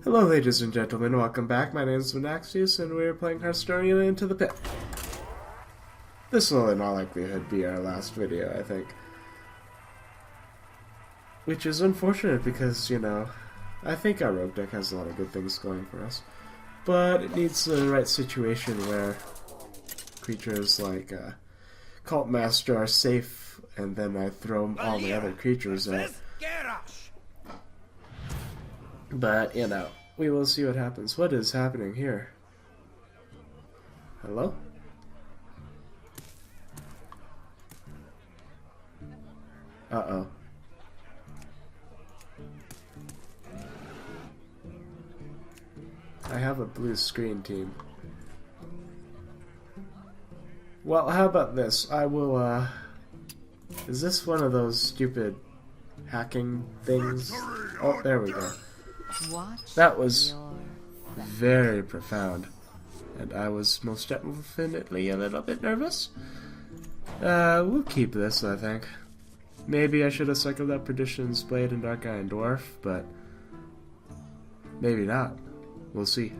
Hello ladies and gentlemen, welcome back. My name is Vanaxius and we're playing Hearthstone Into the Pit. This will in all likelihood be our last video, I think. Which is unfortunate because, you know, I think our rogue deck has a lot of good things going for us. But it needs the right situation where creatures like Cult Master are safe and then I throw all the other creatures out. But, you know, we will see what happens. What is happening here? Hello? Uh-oh. I have a blue screen, team. Well, how about this? I will, is this one of those stupid hacking things? Oh, there we go. That was very profound, and I was most definitely a little bit nervous. We'll keep this, I think. Maybe I should have cycled up Perdition's Blade and Dark Iron Dwarf, but maybe not. We'll see.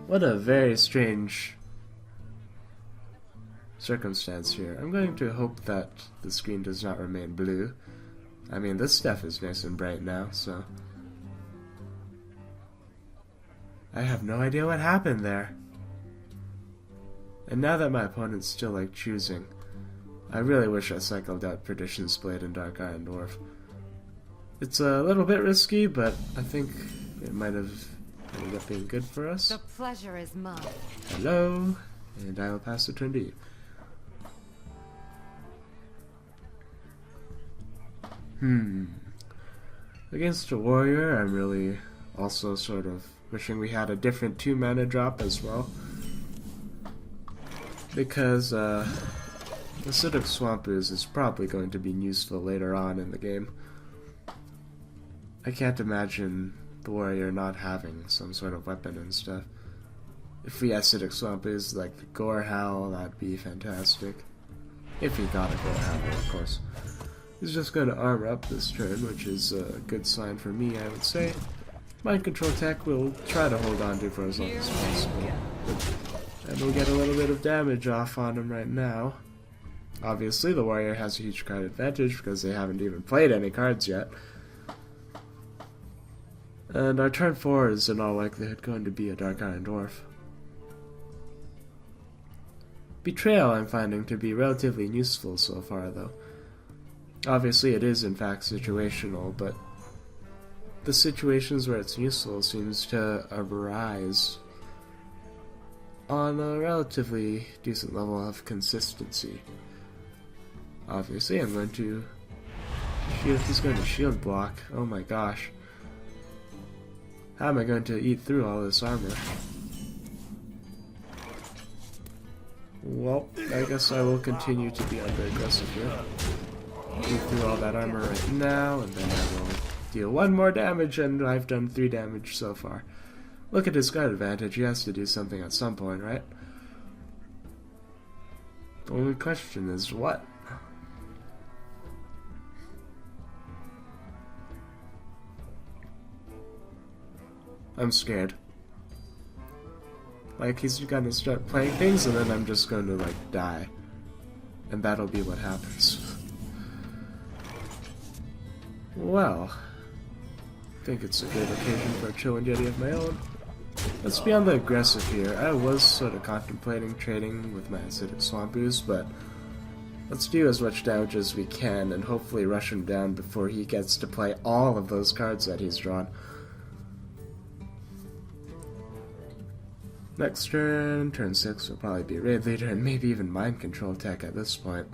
What a very strange circumstance here. I'm going to hope that the screen does not remain blue. I mean, this stuff is nice and bright now, so I have no idea what happened there. And now that my opponent's still, like, choosing, I really wish I cycled out Perdition's Blade and Dark Iron Dwarf. It's a little bit risky, but I think it might have ended up being good for us. The pleasure is mine. Hello, and I will pass the turn to you. Against a warrior, I'm really also sort of wishing we had a different 2-mana drop as well. Because, Acidic Swamp Ooze is probably going to be useful later on in the game. I can't imagine the warrior not having some sort of weapon and stuff. If we Acidic Swamp Ooze like the Gore Howl, that'd be fantastic. If he got a Gore Howl, of course. He's just going to armor up this turn, which is a good sign for me, I would say. Mind Control Tech we'll try to hold on to for as long as possible. And we'll get a little bit of damage off on him right now. Obviously, the warrior has a huge card advantage because they haven't even played any cards yet. And our turn 4 is in all likelihood going to be a Dark Iron Dwarf. Betrayal I'm finding to be relatively useful so far, though. Obviously it is in fact situational, but the situations where it's useful seems to arise on a relatively decent level of consistency. Obviously I'm going to shield, he's going to shield block. Oh my gosh. How am I going to eat through all this armor? Well, I guess I will continue to be under aggressive here. Eat through all that armor right now, and then I will deal 1 more damage, and I've done 3 damage so far. Look at his card advantage, he has to do something at some point, right? The only question is what? I'm scared. Like, he's gonna start playing things, and then I'm just going to, like, die. And that'll be what happens. Well, I think it's a good occasion for a chill and yeti of my own. Let's be on the aggressive here. I was sort of contemplating trading with my Acidic Swamp Ooze, but let's do as much damage as we can and hopefully rush him down before he gets to play all of those cards that he's drawn. Next turn, turn 6 will probably be Raid Leader and maybe even Mind Control Tech at this point.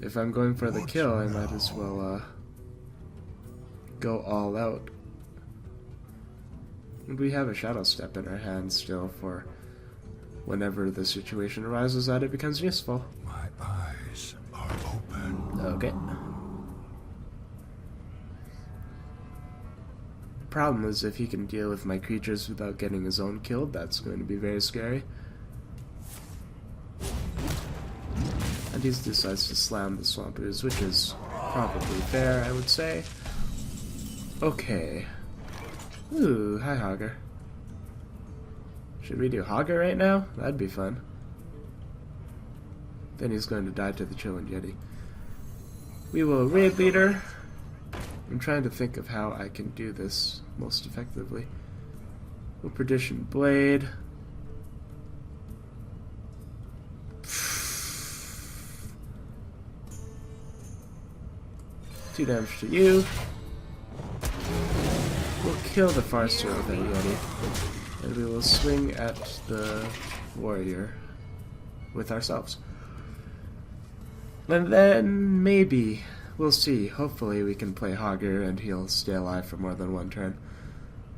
If I'm going for the kill, I might as well go all out. And we have a Shadow Step in our hand still for whenever the situation arises that it becomes useful. My eyes are open. Okay. Problem is if he can deal with my creatures without getting his own killed, that's going to be very scary. And he decides to slam the Swamp Ooze, which is probably fair, I would say. Okay. Ooh, hi Hogger. Should we do Hogger right now? That'd be fun. Then he's going to die to the Chillin' Yeti. We will raid leader. I'm trying to think of how I can do this most effectively. We'll Perdition Blade. 2 damage to you. We'll kill the Farseer with that Yeti. And we will swing at the warrior with ourselves. And then maybe, we'll see, hopefully we can play Hogger and he'll stay alive for more than 1 turn.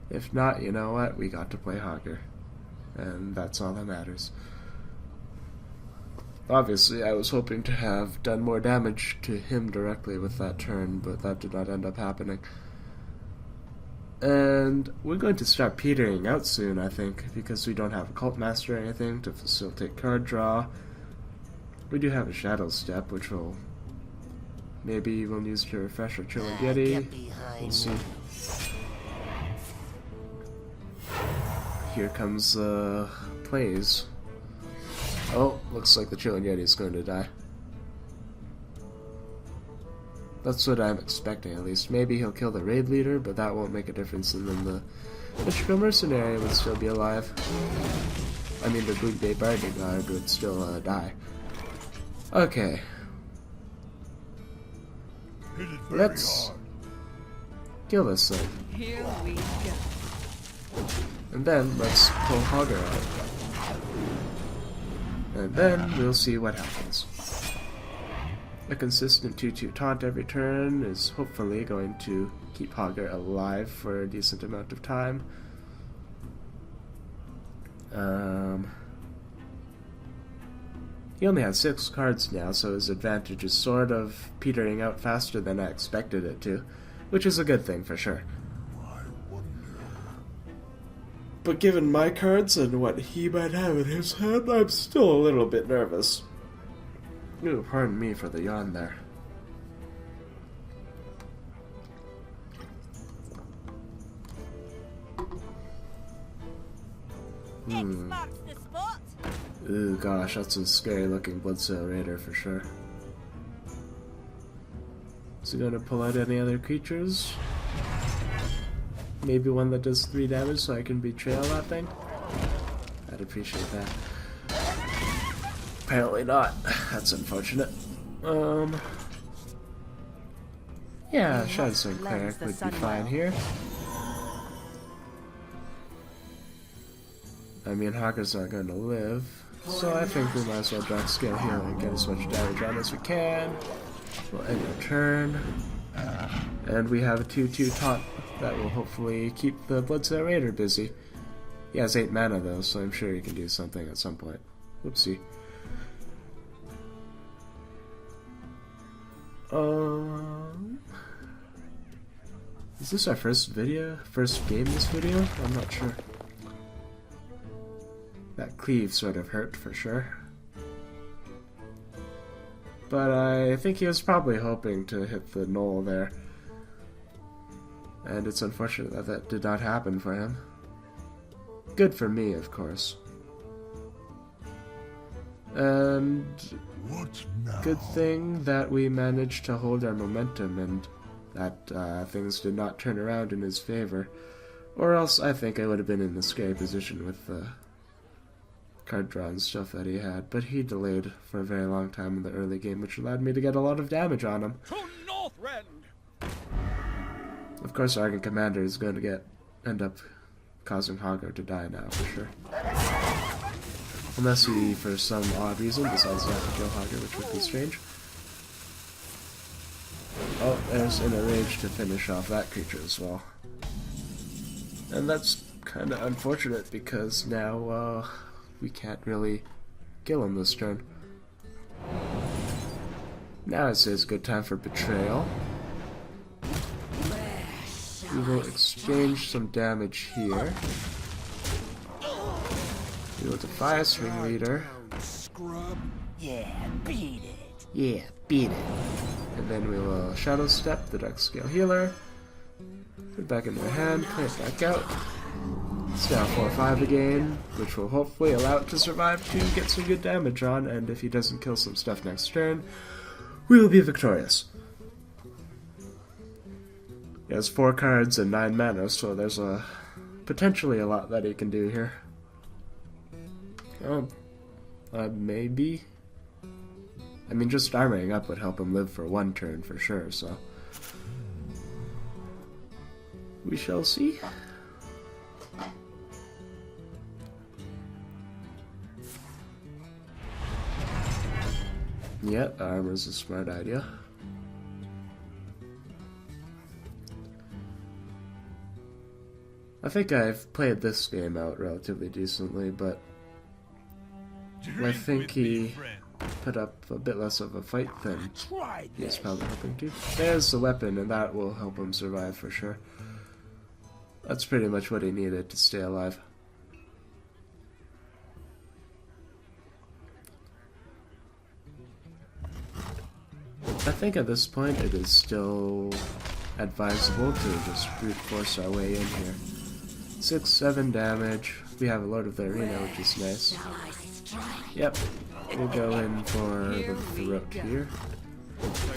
If not, you know what, we got to play Hogger. And that's all that matters. Obviously, I was hoping to have done more damage to him directly with that turn, but that did not end up happening. And we're going to start petering out soon, I think, because we don't have a Cult Master or anything to facilitate card draw. We do have a Shadow Step, which will maybe we'll use to refresh our Chillin' Yeti. We'll see. Here comes plays. Oh, looks like the Chillin' Yeti is going to die. That's what I'm expecting, at least. Maybe he'll kill the raid leader, but that won't make a difference, and then the Mystical Mercenary would still be alive. I mean, the Boot Bay Barding Guard would still die. Okay. Let's kill this thing. Here we go. And then let's pull Hogger out. And then we'll see what happens. A consistent 2-2 taunt every turn is hopefully going to keep Hogger alive for a decent amount of time. He only has 6 cards now, so his advantage is sort of petering out faster than I expected it to, which is a good thing for sure. But given my cards and what he might have in his hand, I'm still a little bit nervous. Ooh, pardon me for the yawn there. Marks the spot. Ooh, gosh, that's a scary looking Bloodsail Raider for sure. Is he gonna pull out any other creatures? Maybe one that does 3 damage so I can betrayal that thing? I'd appreciate that. Apparently not. That's unfortunate. Yeah, Shadowstone Cleric would be fine here. I mean, Hogger's not going to live, so I think we might as well drop Scale Heal and get as much damage on as we can. We'll end our turn. And we have a 2-2 taunt that will hopefully keep the Bloodsail Raider busy. He has 8 mana though, so I'm sure he can do something at some point. Whoopsie. Is this our first game this video? I'm not sure. That cleave sort of hurt for sure. But I think he was probably hoping to hit the knoll there. And it's unfortunate that that did not happen for him. Good for me, of course. And good thing that we managed to hold our momentum and that things did not turn around in his favor. Or else I think I would have been in a scary position with the card draw and stuff that he had. But he delayed for a very long time in the early game, which allowed me to get a lot of damage on him. Of course, Argon Commander is going to end up causing Hogger to die now, for sure. Unless he, for some odd reason, decides not to kill Hogger, which would be strange. Oh, there's an Enrage to finish off that creature as well. And that's kind of unfortunate, because now, we can't really kill him this turn. Now it says good time for Betrayal. We will exchange some damage here. We will defy a Swing Leader. Yeah, beat it. Yeah, beat it. And then we will Shadow Step the Dark Scale Healer. Put it back in their hand, play it back out. It's now 4-5 again, which will hopefully allow it to survive to get some good damage on, and if he doesn't kill some stuff next turn, we will be victorious. He has 4 cards and 9 mana, so there's potentially a lot that he can do here. Oh, maybe? I mean, just armoring up would help him live for 1 turn for sure, so... we shall see. Yeah, armor's a smart idea. I think I've played this game out relatively decently, but I think he put up a bit less of a fight than he's probably hoping to. There's the weapon, and that will help him survive for sure. That's pretty much what he needed to stay alive. I think at this point it is still advisable to just brute force our way in here. 6-7 damage. We have a Lord of the Arena, which is nice. Yep, we'll go in for the throat here.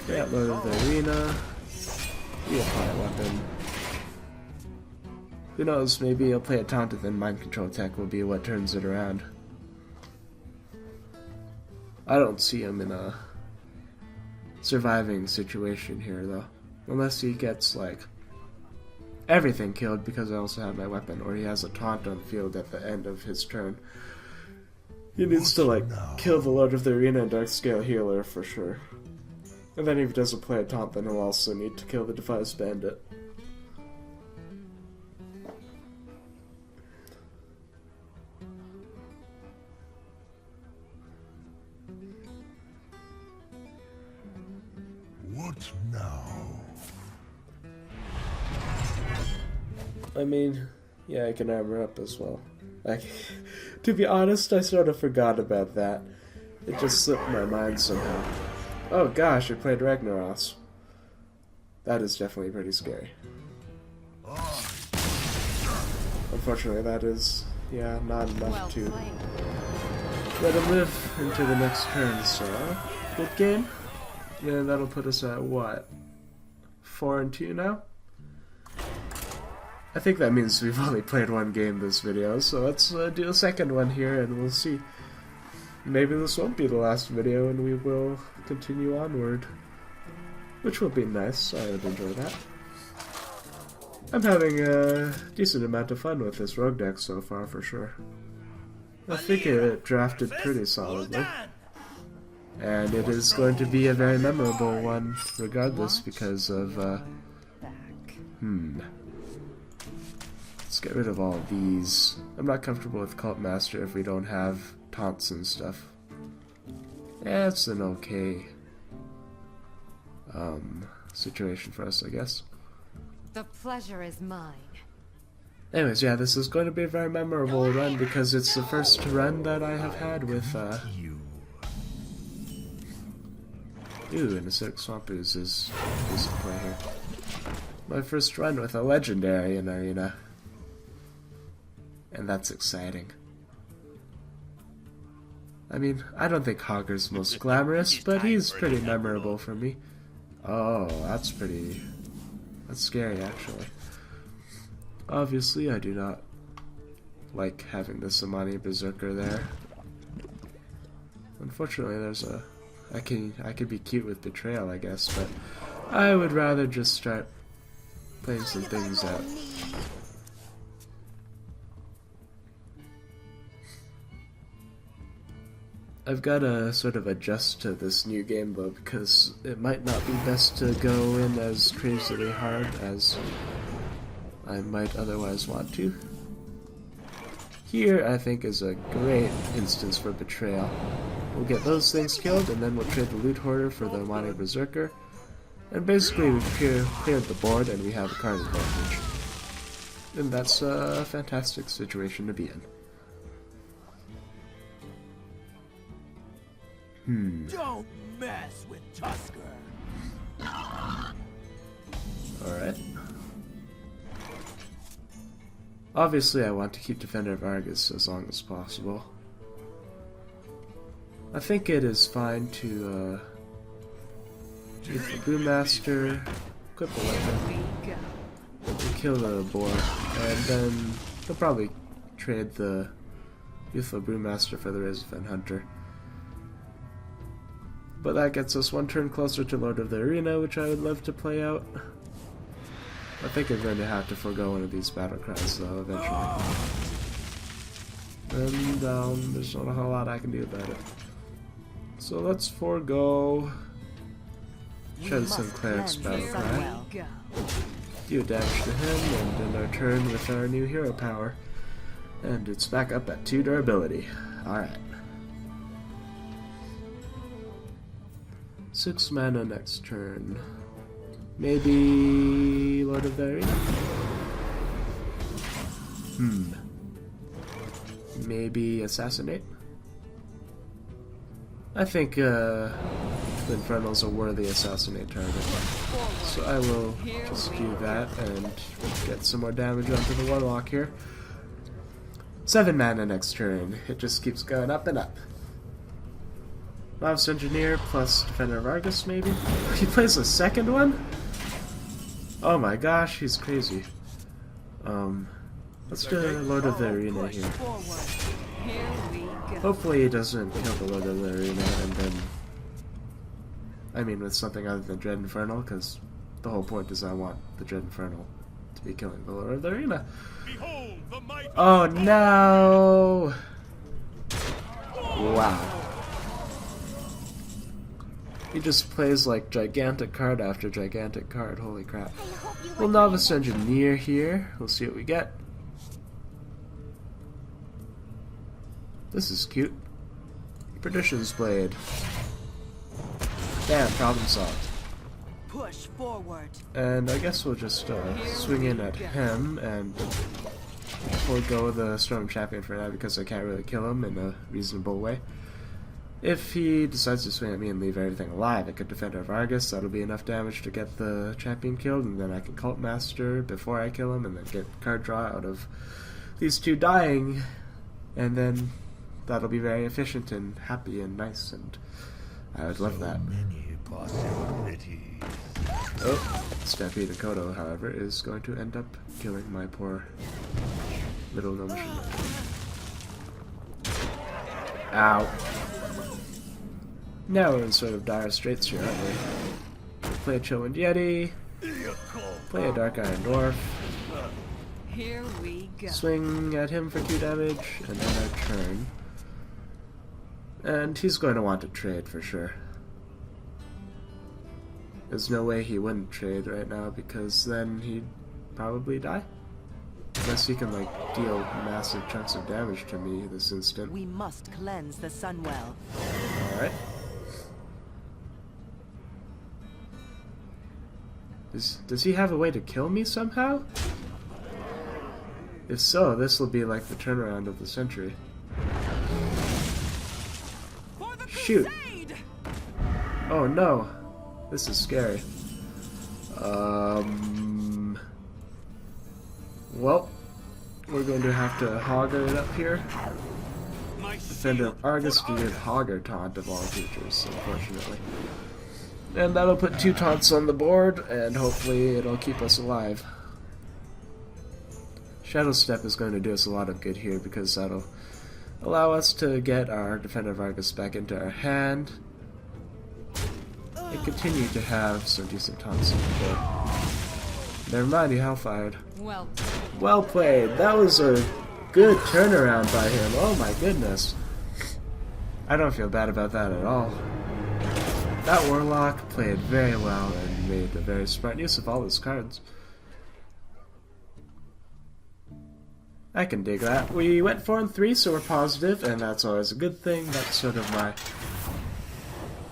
Yeah, Lord of the Arena. We apply a weapon. Who knows, maybe he'll play a taunt and then mind control tech will be what turns it around. I don't see him in a surviving situation here though. Unless he gets like everything killed because I also have my weapon, or he has a taunt on the field at the end of his turn. He needs to like kill the Lord of the Arena and Darkscale Healer for sure. And then if he doesn't play a taunt, then he'll also need to kill the Defiance Bandit. What now? I mean, yeah, I can armor up as well. Like, to be honest, I sort of forgot about that. It just slipped my mind somehow. Oh gosh, I played Ragnaros. That is definitely pretty scary. Unfortunately, that is, yeah, not enough to let him live into the next turn, so good game. Yeah, that'll put us at what? 4-2 now? I think that means we've only played 1 game this video, so let's do a second one here and we'll see. Maybe this won't be the last video and we will continue onward. Which will be nice, I would enjoy that. I'm having a decent amount of fun with this rogue deck so far for sure. I think it drafted pretty solidly. And it is going to be a very memorable one regardless because of, let's get rid of all of these. I'm not comfortable with Cult Master if we don't have taunts and stuff. Yeah, it's an okay situation for us, I guess. The pleasure is mine. Anyways, yeah, this is going to be a very memorable run because it's the first run that I have had with, Ooh, and a Acidic Swamp Ooze is a decent play here. My first run with a legendary in Arena. And that's exciting. I mean, I don't think Hogger's most glamorous, but he's pretty memorable for me. Oh, that's scary actually. Obviously, I do not like having the Samani Berserker there. Unfortunately, there's a... I could be cute with Betrayal, I guess, but I would rather just start playing some things out. I've got to sort of adjust to this new game though, because it might not be best to go in as crazily hard as I might otherwise want to. Here, I think, is a great instance for Betrayal. We'll get those things killed, and then we'll trade the Loot Hoarder for the Mane Berserker. And basically, we've cleared the board, and we have a card advantage. And that's a fantastic situation to be in. Don't mess with Tusker. Alright. Obviously, I want to keep Defender of Argus as long as possible. I think it is fine to use the Brewmaster, equip a weapon, and kill the boar, and then they'll probably trade the Youthful Brewmaster for the Razorfen Hunter. But that gets us one turn closer to Lord of the Arena, which I would love to play out. I think I'm going to have to forego one of these battle cries though, eventually. And there's not a whole lot I can do about it. So let's forego Shed some Cleric's battle cry. Do damage to him, and end our turn with our new hero power. And it's back up at 2 durability. Alright. 6 mana next turn. Maybe Lord of the Arena? Maybe Assassinate? I think the Infernal's a worthy Assassinate target. So I will just do that and get some more damage onto the Warlock here. 7 mana next turn. It just keeps going up and up. Novice Engineer plus Defender of Argus, maybe? He plays a second one? Oh my gosh, he's crazy. Let's do Lord of the Arena here. Hopefully he doesn't kill the Lord of the Arena and then... I mean with something other than Dread Infernal, because the whole point is I want the Dread Infernal to be killing the Lord of the Arena. Oh no! Wow. He just plays like gigantic card after gigantic card, holy crap. We'll Novice Engineer here, we'll see what we get. This is cute. Perdition's Blade. Damn, problem solved. Push forward. And I guess we'll just swing in at him and forego the Storm Champion for now because I can't really kill him in a reasonable way. If he decides to swing at me and leave everything alive, I could Defender of Argus, that'll be enough damage to get the champion killed, and then I can Cult Master before I kill him, and then get card draw out of these two dying, and then that'll be very efficient and happy and nice, and I would love that. Many possibilities. Oh, Stampede Kodo, however, is going to end up killing my poor little no machine. Ow. Now we're in sort of dire straits here, aren't we? Play a Chillwind Yeti, play a Dark Iron Dwarf, Here we go. swing at him for 2 damage, and then our turn. And he's going to want to trade for sure. There's no way he wouldn't trade right now, because then he'd probably die. Unless he can, like, deal massive chunks of damage to me this instant. We must cleanse the Sunwell. Alright. Does he have a way to kill me somehow? If so, this will be like the turnaround of the century. Shoot! Oh no! This is scary. Well, we're going to have to Hogger it up here. Defender of Argus did Hogger taunt of all creatures, unfortunately. And that'll put 2 taunts on the board, and hopefully it'll keep us alive. Shadow Step is going to do us a lot of good here, because that'll allow us to get our Defender of Argus back into our hand, and continue to have some decent taunts on the board. Never mind, he Hellfired. Well played. That was a good turnaround by him. Oh my goodness. I don't feel bad about that at all. That Warlock played very well and made a very smart use of all his cards. I can dig that. We went 4-3, so we're positive, and that's always a good thing. That's sort of my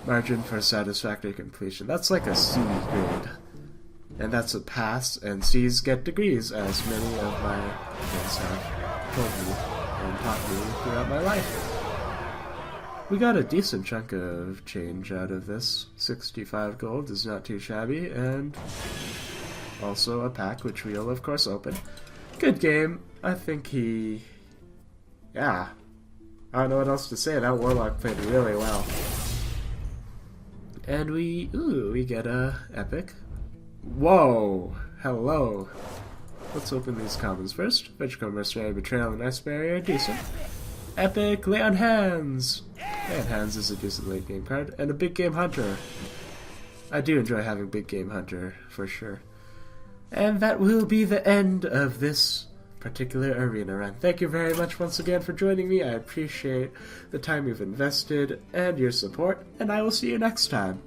margin for satisfactory completion. That's like a C grade. And that's a pass, and C's get degrees, as many of my friends have told me and taught me throughout my life. We got a decent chunk of change out of this. 65 gold is not too shabby, and also a pack, which we'll of course open. good game. I think he... Yeah. I don't know what else to say. That Warlock played really well. And we get a epic. Whoa! Hello. Let's open these commons first. Vegetable Mercenary, Betrayal, and Ice Barrier. Decent. Epic, Lay on Hands! Lay on Hands is a decent late game card. And a Big Game Hunter. I do enjoy having Big Game Hunter, for sure. And that will be the end of this particular arena run. Thank you very much once again for joining me. I appreciate the time you've invested and your support, and I will see you next time.